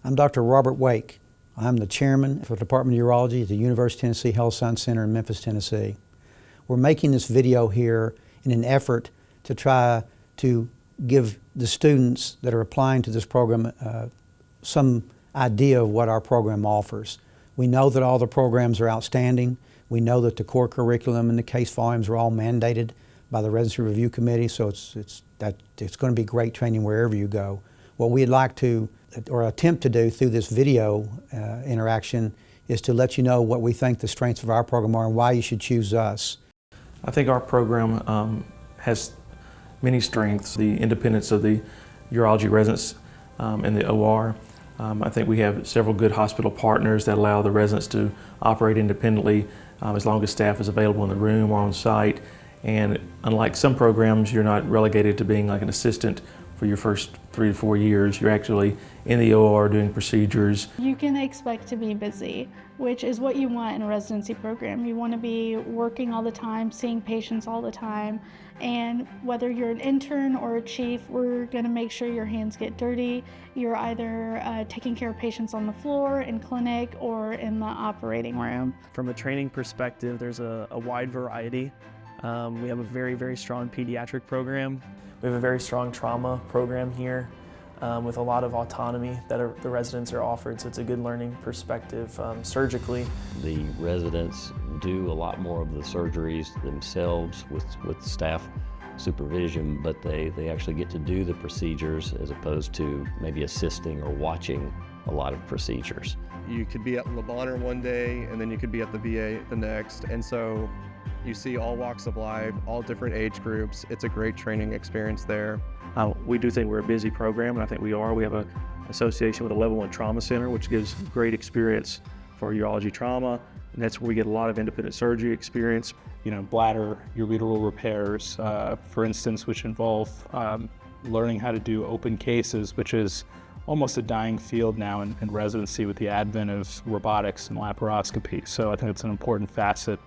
I'm Dr. Robert Wake. I'm the chairman for the Department of Urology at the University of Tennessee Health Science Center in Memphis, Tennessee. We're making this video here in an effort to try to give the students that are applying to this program some idea of what our program offers. We know that all the programs are outstanding. We know that the core curriculum and the case volumes are all mandated by the Residency Review Committee, so it's going to be great training wherever you go. What we'd like to, or attempt to do through this video interaction, is to let you know what we think the strengths of our program are and why you should choose us. I think our program has many strengths. The independence of the urology residents and the OR. I think we have several good hospital partners that allow the residents to operate independently as long as staff is available in the room or on site. And unlike some programs, you're not relegated to being like an assistant for your first 3 to 4 years. You're actually in the OR doing procedures. You can expect to be busy, which is what you want in a residency program. You want to be working all the time, seeing patients all the time, and whether you're an intern or a chief, we're going to make sure your hands get dirty. You're either taking care of patients on the floor, in clinic, or in the operating room. From a training perspective, there's a wide variety. We have a very, very strong pediatric program. We have a very strong trauma program here with a lot of autonomy that the residents are offered, so it's a good learning perspective surgically. The residents do a lot more of the surgeries themselves with staff supervision, but they actually get to do the procedures as opposed to maybe assisting or watching a lot of procedures. You could be at Le Bonheur one day and then you could be at the VA the next, and so you see all walks of life, all different age groups. It's a great training experience there. We do think we're a busy program, and I think we are. We have an association with a Level 1 Trauma Center, which gives great experience for urology trauma, and that's where we get a lot of independent surgery experience. You know, bladder, ureteral repairs, for instance, which involve learning how to do open cases, which is almost a dying field now in residency with the advent of robotics and laparoscopy. So I think it's an important facet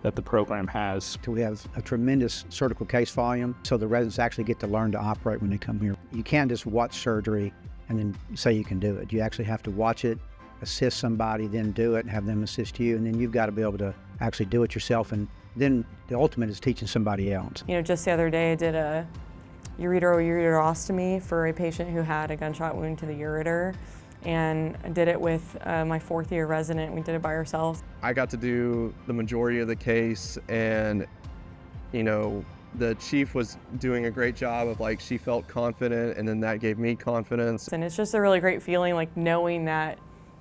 that the program has. We have a tremendous surgical case volume, so the residents actually get to learn to operate when they come here. You can't just watch surgery and then say you can do it. You actually have to watch it, assist somebody, then do it, and have them assist you, and then you've got to be able to actually do it yourself, and then the ultimate is teaching somebody else. You know, just the other day I did a ureterostomy for a patient who had a gunshot wound to the ureter, and I did it with my 4th year resident. We did it by ourselves. I got to do the majority of the case, and you know, the chief was doing a great job of, like, she felt confident, and then that gave me confidence. And it's just a really great feeling, like knowing that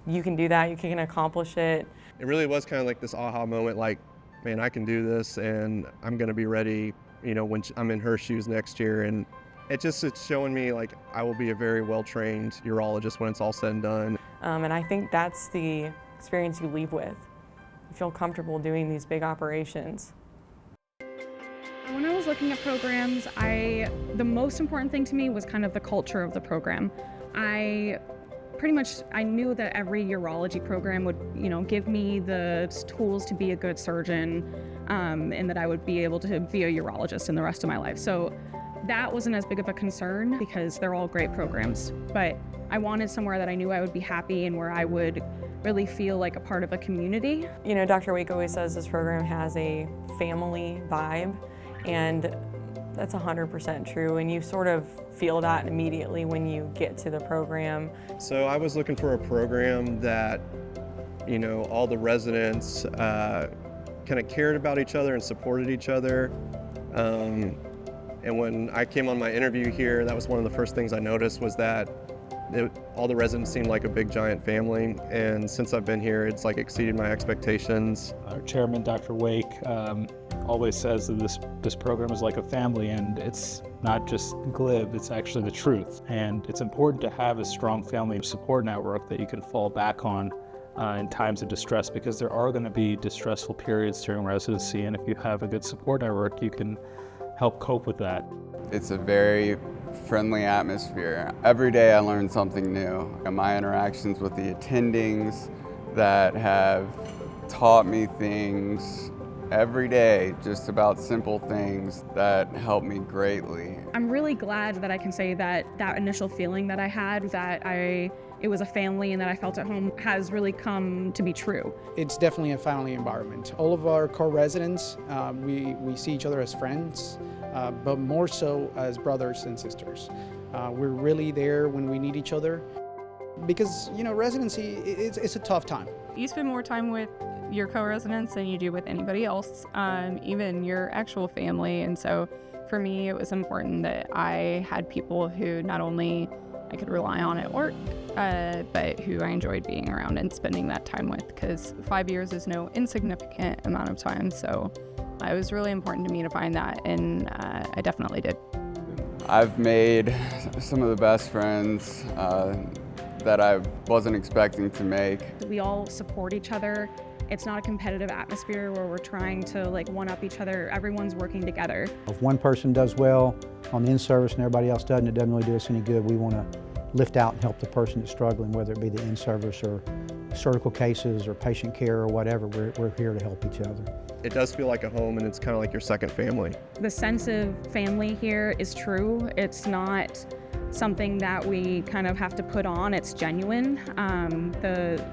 you can do that, you can accomplish it. It really was kind of like this aha moment, like, man, I can do this, and I'm gonna be ready, you know, when I'm in her shoes next year. And it's showing me, like, I will be a very well-trained urologist when it's all said and done. And I think that's the experience you leave with. You feel comfortable doing these big operations. When I was looking at programs, the most important thing to me was kind of the culture of the program. I knew that every urology program would, you know, give me the tools to be a good surgeon, and that I would be able to be a urologist in the rest of my life. So that wasn't as big of a concern because they're all great programs, but I wanted somewhere that I knew I would be happy and where I would really feel like a part of a community. You know, Dr. Wake always says this program has a family vibe, and that's 100% true, and you sort of feel that immediately when you get to the program. So I was looking for a program that, you know, all the residents kind of cared about each other and supported each other. And when I came on my interview here, that was one of the first things I noticed, was that all the residents seemed like a big giant family, and since I've been here, it's like exceeded my expectations. Our chairman, Dr. Wake, always says that this program is like a family, and it's not just glib, it's actually the truth. And it's important to have a strong family support network that you can fall back on in times of distress, because there are going to be distressful periods during residency, and if you have a good support network, you can help cope with that. It's a very friendly atmosphere. Every day I learn something new. My interactions with the attendings that have taught me things every day, just about simple things that help me greatly. I'm really glad that I can say that that initial feeling that I had, that I it was a family and that I felt at home has really come to be true. It's definitely a family environment. All of our co-residents, we see each other as friends, but more so as brothers and sisters. We're really there when we need each other because, you know, residency, it's a tough time. You spend more time with your co-residents than you do with anybody else, even your actual family. And so for me, it was important that I had people who not only I could rely on at work, but who I enjoyed being around and spending that time with, because 5 years is no insignificant amount of time. So it was really important to me to find that, and I definitely did. I've made some of the best friends that I wasn't expecting to make. We all support each other. It's not a competitive atmosphere where we're trying to like one-up each other. Everyone's working together. If one person does well on the in-service and everybody else doesn't, it doesn't really do us any good. We want to lift out and help the person that's struggling, whether it be the in-service or surgical cases or patient care or whatever. We're here to help each other. It does feel like a home, and it's kind of like your second family. The sense of family here is true. It's not something that we kind of have to put on. It's genuine.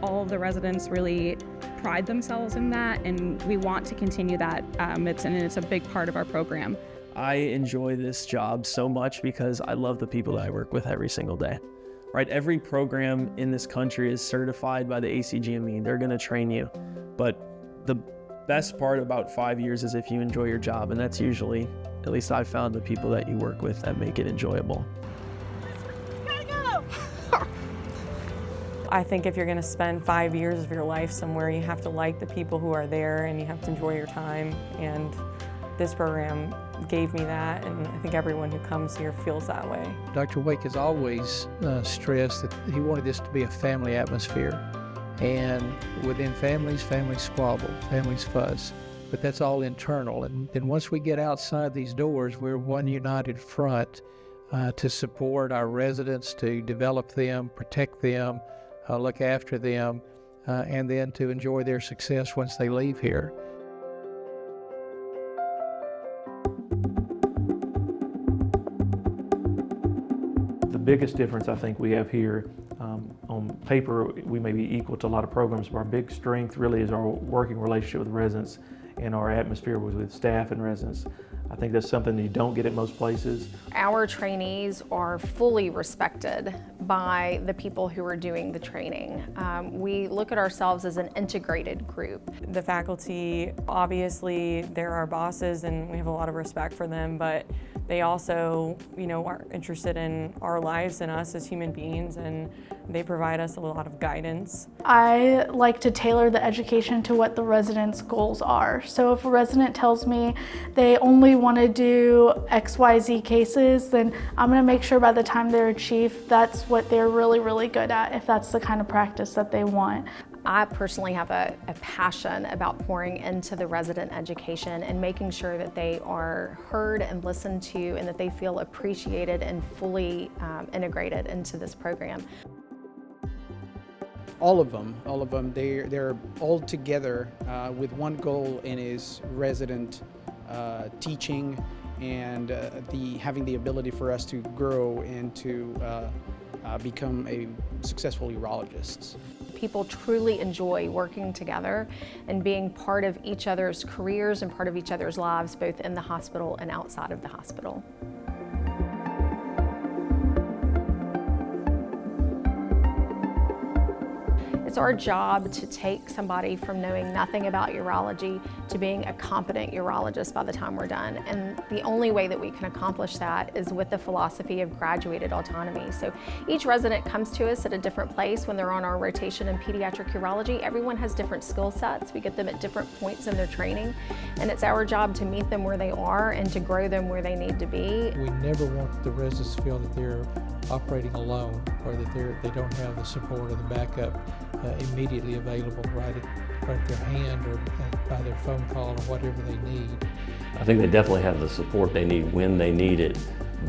All of the residents really pride themselves in that, and we want to continue that. It's a big part of our program. I enjoy this job so much because I love the people that I work with every single day. Right? Every program in this country is certified by the ACGME. They're going to train you. But the best part about 5 years is if you enjoy your job, and that's usually, at least I've found, the people that you work with that make it enjoyable. I think if you're going to spend 5 years of your life somewhere, you have to like the people who are there and you have to enjoy your time. And this program gave me that, and I think everyone who comes here feels that way. Dr. Wake has always stressed that he wanted this to be a family atmosphere. And within families, families squabble, families fuss. But that's all internal. And then once we get outside these doors, we're one united front to support our residents, to develop them, protect them, look after them, and then to enjoy their success once they leave here. The biggest difference I think we have here, on paper, we may be equal to a lot of programs, but our big strength really is our working relationship with residents and our atmosphere with staff and residents. I think that's something that you don't get at most places. Our trainees are fully respected by the people who are doing the training. We look at ourselves as an integrated group. The faculty, obviously, they're our bosses and we have a lot of respect for them, but they also, are interested in our lives and us as human beings, and they provide us a lot of guidance. I like to tailor the education to what the residents' goals are. So if a resident tells me they only want to do XYZ cases, then I'm going to make sure by the time they're a chief, that's what they're really, really good at, if that's the kind of practice that they want. I personally have a passion about pouring into the resident education and making sure that they are heard and listened to and that they feel appreciated and fully integrated into this program. All of them, they're all together with one goal, and is resident teaching and having the ability for us to grow and to become a successful urologist. People truly enjoy working together and being part of each other's careers and part of each other's lives, both in the hospital and outside of the hospital. It's our job to take somebody from knowing nothing about urology to being a competent urologist by the time we're done. And the only way that we can accomplish that is with the philosophy of graduated autonomy. So each resident comes to us at a different place when they're on our rotation in pediatric urology. Everyone has different skill sets. We get them at different points in their training. And it's our job to meet them where they are and to grow them where they need to be. We never want the residents to feel that they're operating alone, or that they don't have the support or the backup immediately available right at their hand or by their phone call or whatever they need. I think they definitely have the support they need when they need it,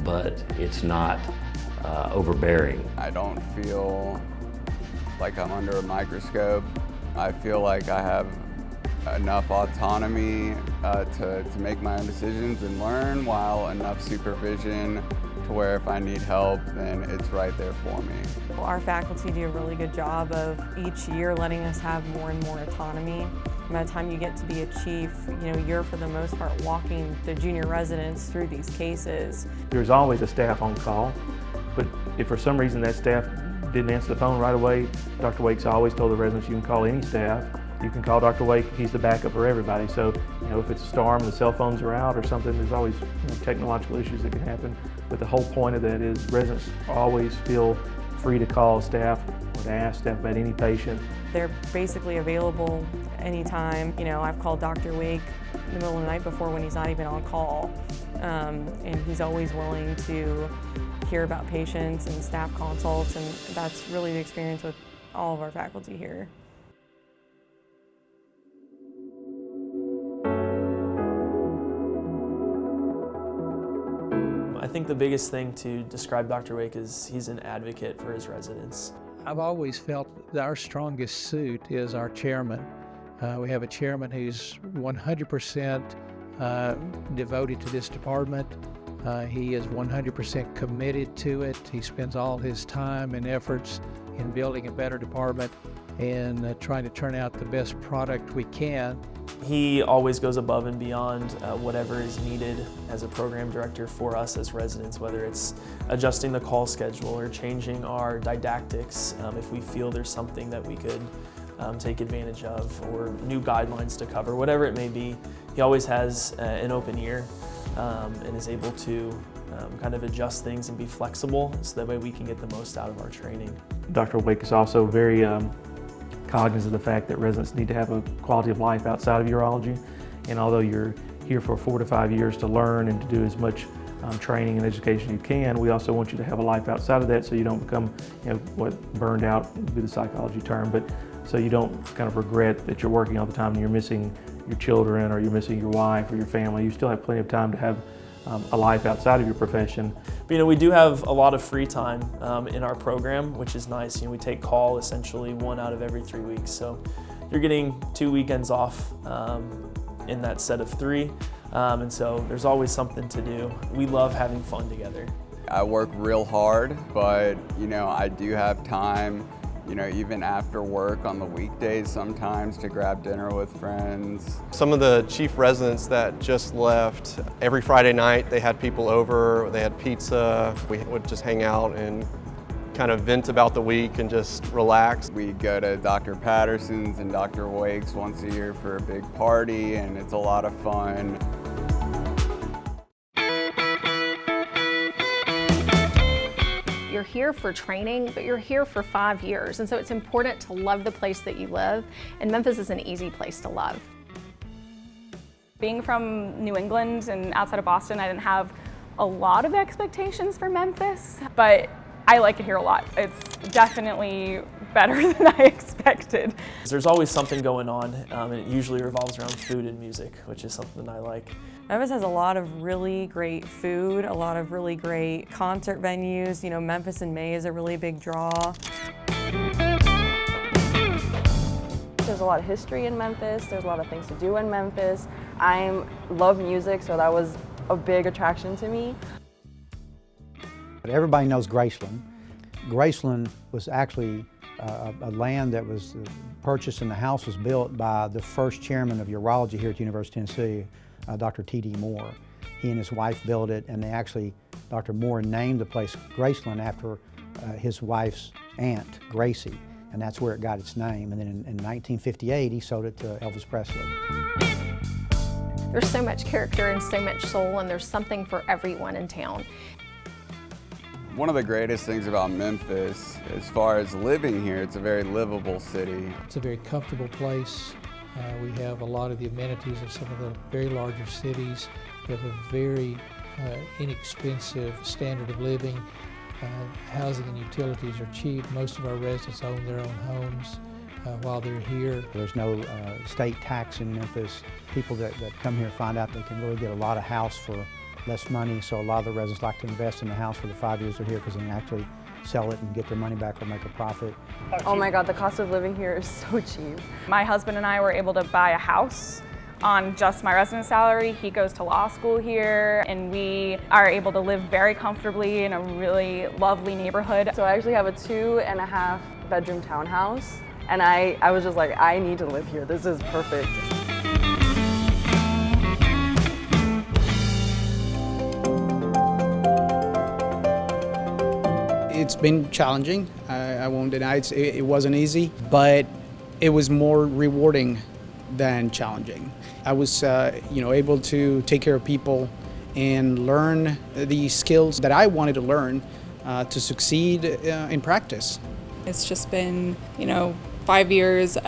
but it's not overbearing. I don't feel like I'm under a microscope. I feel like I have enough autonomy to make my own decisions and learn, while enough supervision to where if I need help, then it's right there for me. Our faculty do a really good job of each year letting us have more and more autonomy. By the time you get to be a chief, you're for the most part walking the junior residents through these cases. There's always a staff on call, but if for some reason that staff didn't answer the phone right away, Dr. Wake's always told the residents you can call any staff. You can call Dr. Wake, he's the backup for everybody. So, if it's a storm, the cell phones are out or something, there's always technological issues that can happen. But the whole point of that is residents always feel free to call staff or to ask staff about any patient. They're basically available anytime. I've called Dr. Wake in the middle of the night before when he's not even on call. And he's always willing to hear about patients and staff consults, and that's really the experience with all of our faculty here. I think the biggest thing to describe Dr. Wake is he's an advocate for his residents. I've always felt that our strongest suit is our chairman. We have a chairman who's 100% devoted to this department. He is 100% committed to it. He spends all his time and efforts in building a better department and trying to turn out the best product we can. He always goes above and beyond whatever is needed as a program director for us as residents, whether it's adjusting the call schedule or changing our didactics if we feel there's something that we could take advantage of, or new guidelines to cover, whatever it may be. He always has an open ear and is able to kind of adjust things and be flexible so that way we can get the most out of our training. Dr. Wake is also very cognizant of the fact that residents need to have a quality of life outside of urology. And although you're here for 4 to 5 years to learn and to do as much training and education you can, we also want you to have a life outside of that so you don't become, what burned out would be the psychology term, but so you don't kind of regret that you're working all the time and you're missing your children or you're missing your wife or your family. You still have plenty of time to have a life outside of your profession. But, we do have a lot of free time in our program, which is nice. We take call essentially 1 out of every 3 weeks. So you're getting 2 weekends off in that set of 3. And so there's always something to do. We love having fun together. I work real hard, but I do have time, even after work on the weekdays sometimes to grab dinner with friends. Some of the chief residents that just left, every Friday night they had people over, they had pizza. We would just hang out and kind of vent about the week and just relax. We go to Dr. Patterson's and Dr. Wake's once a year for a big party, and it's a lot of fun. You're here for training, but you're here for 5 years. And so it's important to love the place that you live. And Memphis is an easy place to love. Being from New England and outside of Boston, I didn't have a lot of expectations for Memphis, but I like it here a lot. It's definitely better than I expected. There's always something going on, and it usually revolves around food and music, which is something I like. Memphis has a lot of really great food, a lot of really great concert venues. Memphis in May is a really big draw. There's a lot of history in Memphis. There's a lot of things to do in Memphis. I love music, so that was a big attraction to me. But everybody knows Graceland. Graceland was actually a land that was purchased and the house was built by the first chairman of urology here at the University of Tennessee, Dr. T.D. Moore. He and his wife built it, and they actually, Dr. Moore named the place Graceland after his wife's aunt, Gracie, and that's where it got its name. And then in 1958, he sold it to Elvis Presley. There's so much character and so much soul, and there's something for everyone in town. One of the greatest things about Memphis, as far as living here, it's a very livable city. It's a very comfortable place. We have a lot of the amenities of some of the very larger cities. We have a very inexpensive standard of living. Housing and utilities are cheap. Most of our residents own their own homes while they're here. There's no state tax in Memphis. People that come here find out they can really get a lot of house for less money, so a lot of the residents like to invest in the house for the 5 years they're here because they can actually sell it and get their money back or make a profit. Oh my God, the cost of living here is so cheap. My husband and I were able to buy a house on just my resident salary. He goes to law school here, and we are able to live very comfortably in a really lovely neighborhood. So I actually have a 2.5 bedroom townhouse, and I was just like, I need to live here. This is perfect. It's been challenging. I won't deny it wasn't easy, but it was more rewarding than challenging. I was able to take care of people and learn the skills that I wanted to learn to succeed in practice. It's just been, 5 years of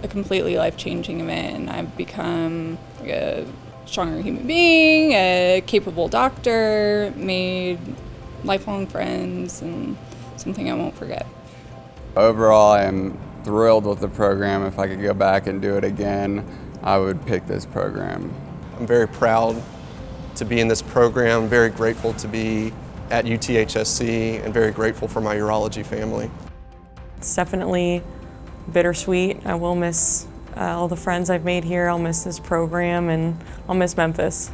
a completely life-changing event, and I've become a stronger human being, a capable doctor, made lifelong friends, and something I won't forget. Overall, I am thrilled with the program. If I could go back and do it again, I would pick this program. I'm very proud to be in this program, very grateful to be at UTHSC, and very grateful for my urology family. It's definitely bittersweet. I will miss all the friends I've made here. I'll miss this program, and I'll miss Memphis.